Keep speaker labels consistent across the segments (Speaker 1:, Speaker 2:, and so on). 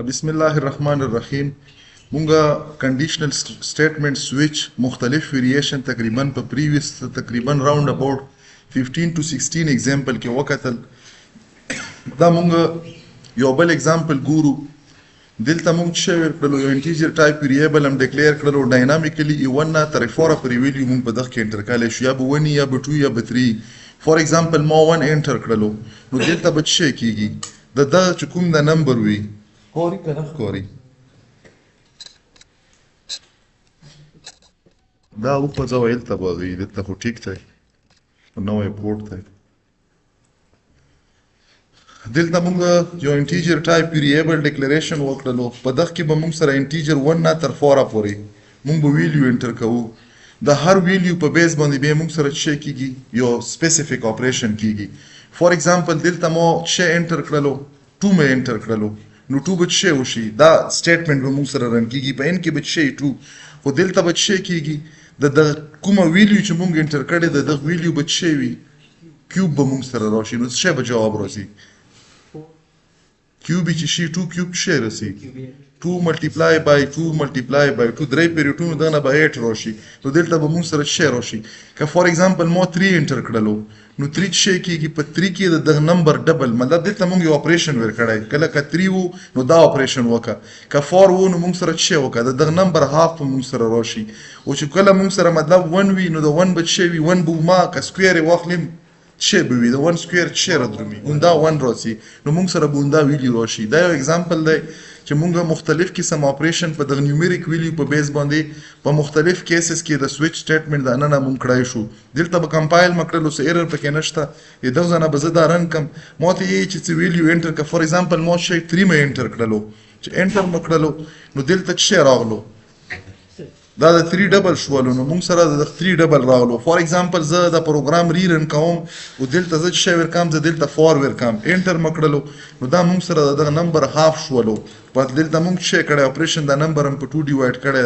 Speaker 1: بسم الله الرحمن الرحیم مونږه conditional statements which مختلف variation تقریبا په previous تقریبا round about 15 to 16 example کې وکتل دا مونږ یو بل example ګورو دلته مونږ چې کړلو یو integer type variable هم declare کړلو dynamically e1 نه تر 4 پورې ویلیو مونږ په دغه کې انټر کولای شو یا به 1 یا به 2 یا به 3 فور ایگزامپل ما 1 انټر کړلو نو دلته به څه کیږي د چې کوم د نمبر وي خوري کنه خوري دا او په ځوایل ته وایي دلته خو ټیک دی نو پورت دی دلته موږ یو انټیجر ټایپ ویریبل ډیکلیریشن وکړلو په دغه کې به موږ سره انټیجر 1 نه تر 4 پورې موږ به ویلیو انټر کوو د هر ویلیو په بیس باندې به موږ سره څه کیږي یو سپیسیفیک اپریشن کیږي فور ایگزامپل دلته مو څه انټر کړلو 2 مې انټر کړلو نو 2 به څه وشي دا سټیټمنټ به موږ سره رن کیږي په ان کې به څه 2 خو دلته به څه کیږي د کومه ویلیو چې موږ انټر کړی د ویلیو به څه وي کیوب به موږ سره راشي نو څه به جواب راځي کیوب چې شي 2 کیوب څه راسي 2 multiply by 2 multiply by 2 درې پیر 2 دغه به 8 راشي نو دلته به موږ سره څه راشي که فور ایگزامپل مو 3 انټر کړلو نو 3 څه کیږي په 3 کې د نمبر ډبل مطلب دلته موږ یو اپریشن ور کړای کله که 3 وو نو دا اپریشن وکا که 4 وو نو موږ سره څه وکا د نمبر هاف په موږ سره راشي او چې کله موږ سره مطلب 1 وی نو د 1 به څه وی 1 به ما که سکوير واخلم څه به وي د 1 سکوير څه راځي اوندا 1 راشي نو موږ سره بوندا ویلیو راشي دا یو ایگزامپل دی چې موږ مختلف قسم اپریشن په د نیومریک ویلیو په بیس باندې په مختلف کیسز کې د سویچ سټیټمنټ د اننه مونږ کړای شو دلته به کمپایل مکړلو سه ایرر پکې نشته د دغه نه به زه دا رن کم ماته یې چې ویلیو انټر ک فور ایگزامپل مو شي 3 مې انټر کړلو چې انټر مکړلو نو دلته څه راغلو دا د 3 ډبل شول نو موږ سره د 3 ډبل راغلو فور ایگزامپل زه د پروګرام ری رن کوم او دلته زه څه ور کوم زه دلته 4 ور کوم انټر مکړلو نو دا موږ سره د نمبر هاف شولو په دلته موږ څه کړه اپریشن د نمبر هم په 2 ډیوایډ کړه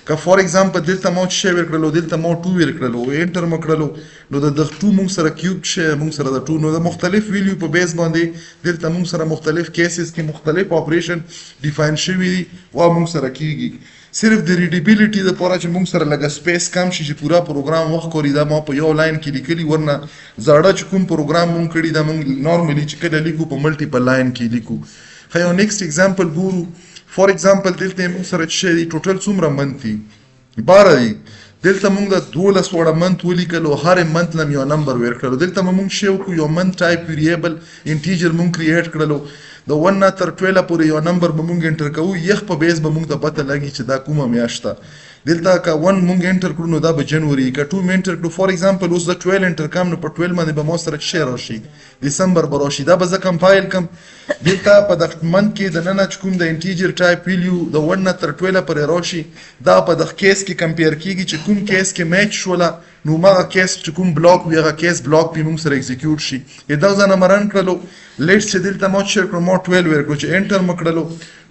Speaker 1: که فور ایگزامپل دلته مو څه ور کړلو دلته مو 2 ور کړلو انټر مکړلو نو د 2 موږ سره کیوب څه موږ سره د 2 نو د مختلف ویلیو په بیس باندې دلته موږ سره مختلف کیسز کې مختلف اپریشن ډیفاین شوی دي او موږ سره کیږي صرف د ریډیبিলিټي د پوره چې موږ سره لګه سپیس کم شي چې پورا پروګرام وخت کوي دا ما په یو لاین کې لیکلي ورنه زړه چې کوم پروګرام مونږ کړی دا مونږ نورمالي چې کله لیکو په ملټیپل لاین کې لیکو خو یو نیکسټ ایگزامپل ګورو فور ایگزامپل دلته موږ سره چې ټوټل څومره منت دي 12 دي دلته موږ د 12 وړه منت ولیکلو هر منت لم یو نمبر ورکړو دلته موږ شیو کو یو منت ټایپ ویریبل انټیجر موږ کریټ کړلو د 1 نه تر 12 پورې یو نمبر به موږ انټر کوو یخ په بیس به موږ ته پته لګي چې دا کومه میاشت دلته که 1 موږ انټر کړو نو دا به جنوري که 2 موږ انټر کړو فور ایگزامپل اوس د 12 انټر کوم نو په 12 باندې به مو سره څه راشي دسمبر به راشي دا به زه کمپایل کم دلته په د منت کې د نن کوم د انټیجر ټایپ ویلیو د 1 نه تر 12 پورې راشي دا په د کیس کې کمپیر کیږي چې کوم کیس کې میچ شولا نو ما کیس چې کوم بلاک ویغه کیس بلاک په موږ سره ایگزیکیوټ شي دا ځنه مرن کړلو لیټ چې دلته مو چې کړو مو 12 ورکو چې انټر مکړلو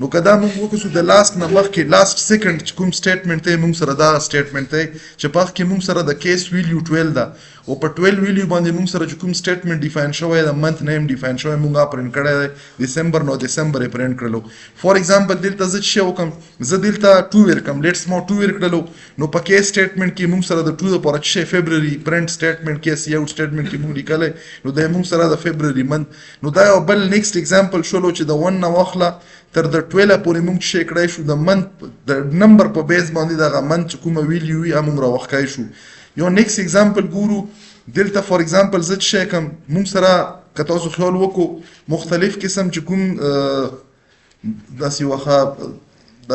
Speaker 1: نو کدا موږ وکړو د لاست نمبر کې لاست سیکنډ چې کوم سټیټمنټ ته موږ سره دا سټیټمنټ ته چې په کې موږ سره د کیس ویلیو 12 دا او په 12 ویلیو باندې موږ سره چې کوم سټیټمنټ ډیفاین شوی د منت نیم ډیفاین شوی موږ پرنټ کړی دسمبر نو دسمبر یې پرنټ کړلو فور ایگزامپل دلته زه چې وکم زه دلته 2 ورکم لیټس مو 2 ورکړلو نو په کیس سټیټمنټ کې موږ سره د 2 لپاره چې فبروري پرنټ سټیټمنټ کیس یو سټیټمنټ کې موږ لیکلای نو د موږ سره د فبروري منت نو دا یو بل نیکسټ ایگزامپل شولو چې د 1 نه واخله تر د 12 پورې موږ چې کړای شو د منت د نمبر په بیس باندې دغه منت کومه ویلیو یې موږ راوخکای شو یو نیکسټ ایگزامپل ګورو دلته فور ایگزامپل زه چې کوم موږ سره که تاسو خیال وکړو مختلف قسم چې کوم داسې وخه د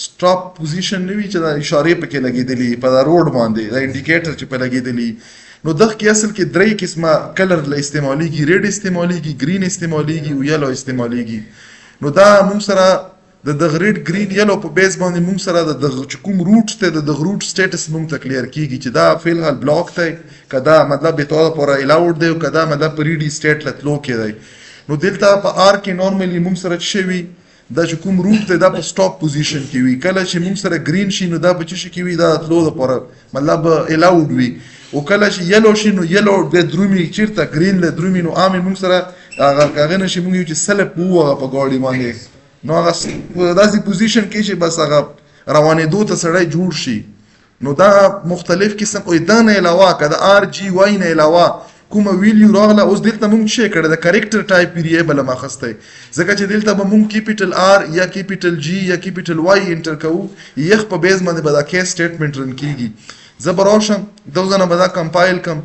Speaker 1: سټاپ پوزیشن نه وي چې د اشارې پکې لګېدلي په دا روډ باندې د انډیکیټر چې په لګېدلي نو دغه کې اصل کې درې قسمه کلر له استعماليږي ریډ استعماليږي گرین استعماليږي او یلو استعماليږي نو دا موږ سره د ریډ گرین یلو په بیس باندې موږ سره د کوم روټ ته د روټ سټیټس موږ ته کلیر کیږي چې دا فعل حال بلاک ته کدا مطلب به تاسو پر الاود دی او کدا مطلب ریډي سټیټ لتلو کې دی نو دلته په ار کې نورمالي موږ سره شوی دا چې کوم روټ ته دا په سټاپ پوزیشن کې وي کله چې موږ سره گرین شي نو دا په چې کې وي دا تلو لپاره مطلب الاود وي او کله چې یلو شي نو یلو د درومي چیرته گرین له درومي نو عام موږ سره هغه نشي موږ چې سلپ وو په ګاډي باندې نو هغه په داسې پوزیشن کې چې بس هغه روانېدو ته سړی جوړ شي. نو دا مختلف قسم او دا نه علاوه که د آر جی وای نه علاوه کومه ویلیو راغله اوس دلته مونږ څه کړی د کریکټر ټایپ ویریبل هم اخیستی ځکه چې دلته به مونږ کیپیټل آر یا کیپیټل جی یا کیپیټل وای انټر کوو یخ په بیز باندې به دا کیس سټیټمنټ رن کیږي. زه به راشم دغه ځنه به دا کمپایل کم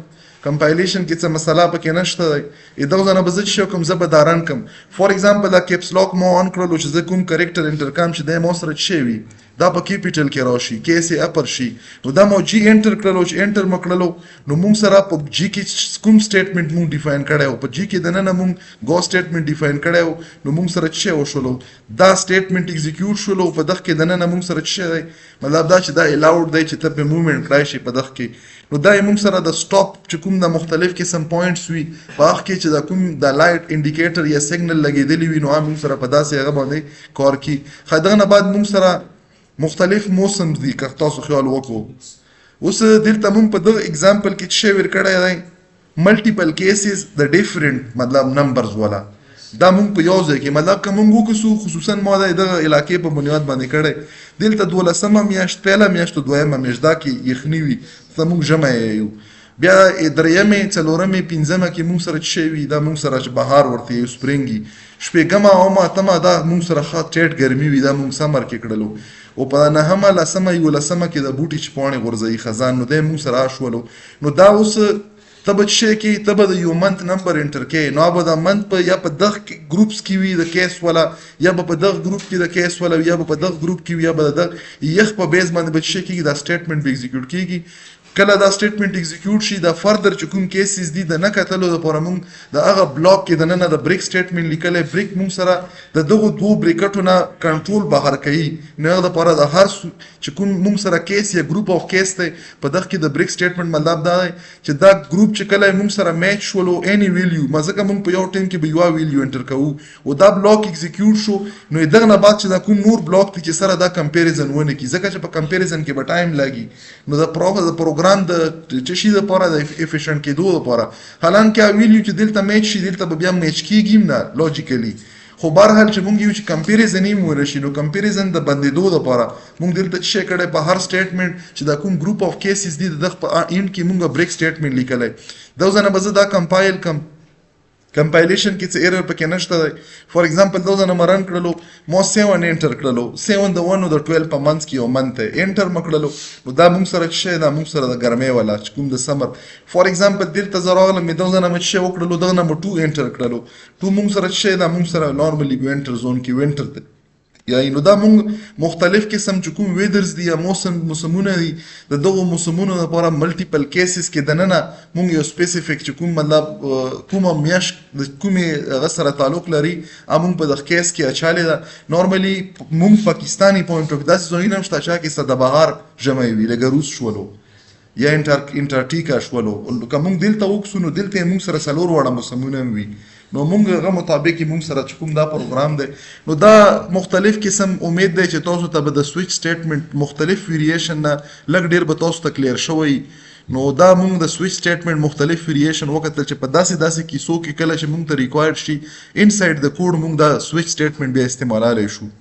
Speaker 1: کمپایلیشن کې څه مسله پکې نشته دی دغه ځنه به زه چې کوم زه به دا رن کم. فور ایگزامپل دا کیپس لاک مو آن کړلو چې زه کوم کریکټر انټر کم چې دی مو سره څه وي دا په کیپیټل کې راشي کیس یې اپر شي. نو دا مو جی انټر کړلو چې انټر مو کړلو نو مونږ سره په جی کې کوم سټیټمنټ مونږ ډیفاین کړی و په جی کې دننه مونږ گو سټیټمنټ ډیفاین کړی و نو مونږ سره څه وشولو دا سټیټمنټ ایگزیکیوټ شولو په دغه کې دننه مونږ سره څه دی مطلب دا چې دا الاؤډ دی چې ته په موومېنټ کړای شي په دغه کې. نو دا یې مونږ سره د سټاپ چې کوم د مختلف قسم پوینټس وي په هغه کې چې دا کوم د لایټ انډیکیټر یا سیګنل لګېدلی وي نو مونږ سره په داسې هغه باندې کار کوي. ښه دغه نه بعد مونږ سره مختلف موسم دي که تاسو خیال وکړو. اوس دلته مونږ په دغه اگزامپل کې څه ور کړی دی ملټیپل کیسز د ډیفرنٹ مطلب نمبرز والا دا مونږ په یو ځای کې مطلب که مونږ وکړو خصوصا ما د دغه علاقې په بنیاد باندې کړی دلته 12مه میاشت پیله میاشت او 2مه میاشت دا کې یخني وي ته مونږ ژمی یو بیا 3مې 4مې 5مه کې مونږ سره څه وي دا مونږ سره چې بهار ورته یو سپرینګ 8مه 8مه دا مونږ سره ښه ټیټ ګرمي وي دا مونږ سمر کې کړلو او په 9مه 10مه 11مه کې د بوټي چې پاڼې غورځوي خزان نو دی مونږ سره شولو. نو دا اوس ته به څه کې ته به د یو منت نمبر انټر کې نو به د منت په یا په دغه ګروپس کې وي د کیس والا یا به په دغه ګروپ کې د کیس والا یا به په دغه ګروپ کې وي یا به د یخ په بیس باندې به څه کېږي دا سټیټمنټ به ایگزیکیوټ کېږي. کله دا سټیټمنټ ایگزیکیوټ شي دا فردر چې کوم کیسز دي د نه کتلو لپاره مونږ د هغه بلاک کې دننه د بریک سټیټمنټ لیکلی بریک مونږ سره د دغو دوو بریکټو نه کنټرول بهر کوي نو هغه دپاره د هر چې کوم مونږ سره کیس یا ګروپ آف کیس دی په دغه کې د بریک سټیټمنټ مطلب دا دی چې دا ګروپ چې کله مونږ سره میچ شولو اني ویلیو ځکه مونږ په یو ټایم کې به یوه ویلیو انټر کوو او دا بلاک ایگزیکیوټ شو نو دغه نه بعد چې دا کوم نور بلاک دی چې سره دا کمپیریزن ونه کړي ځکه چې په کمپیریزن کې به ټایم لګي نو د پروګرام د څه شي دپاره د افیشنټ کېدو دپاره حالانکه ویلیو چې دلته میچ شي دلته به بیا میچ کېږي نه لوجیکلی خو بهرحال چې مونږ یو چې کمپیریزن یې ورشي نو کمپیریزن د بندېدو دپاره مونږ دلته څه کړی په هر سټیټمنټ چې دا کوم ګروپ آف کیسز دي د دغه په اینډ کې مونږ بریک سټیټمنټ لیکلی دغه ځنه به زه دا کمپایل کم کمپایلیشن کې څه ایرر پکې نشته دی فار ایگزامپل دغه ځنه مه رن کړلو مو 7 انټر کړلو 7 د 1 او د 12 په منځ کې یو منت دی انټر مه کړلو نو دا مونږ سره څه دا مونږ سره د ګرمۍ والا چې کوم د سمر فار ایگزامپل دلته زه راغلم مې دغه ځنه مې څه وکړلو دغه نه مو 2 انټر کړلو 2 مونږ سره څه دا مونږ سره نارملی وینټر زون کې وینټر دی یا نو دا مونږ مختلف قسم چې کوم ویدرز دي یا موسمونه دي د دغو موسمونو لپاره ملټیپل کیسز کې دننه مونږ یو سپیسیفیک چې کوم مطلب کومه میاشت د کومې هغه سره تعلق لري مونږ په دغه کیس کې اچالې ده نارملی مونږ پاکستاني پوینټ اف داسې ځایونه هم شته چې د بهار ژمی وي لکه روس شولو یا انټارکټیکا شولو که مونږ دلته وکسو نو دلته یې مونږ سره 4 واړه موسمونه هم وي نو مونږ هغه مطابق مونږ سره چې کوم دا پروګرام دی نو دا مختلف قسم امید دی چې تاسو ته به د سویچ سټیټمنټ مختلف ویریشن نه لږ ډېر به تاسو ته کلیر شوی نو دا مونږ د سویچ سټیټمنټ مختلف ویریشن وکتل چې په داسې کیسو کې کله چې مونږ ته ریکوایرډ شي انسایډ د کوډ مونږ دا سویچ سټیټمنټ بیا استعمالولی شو.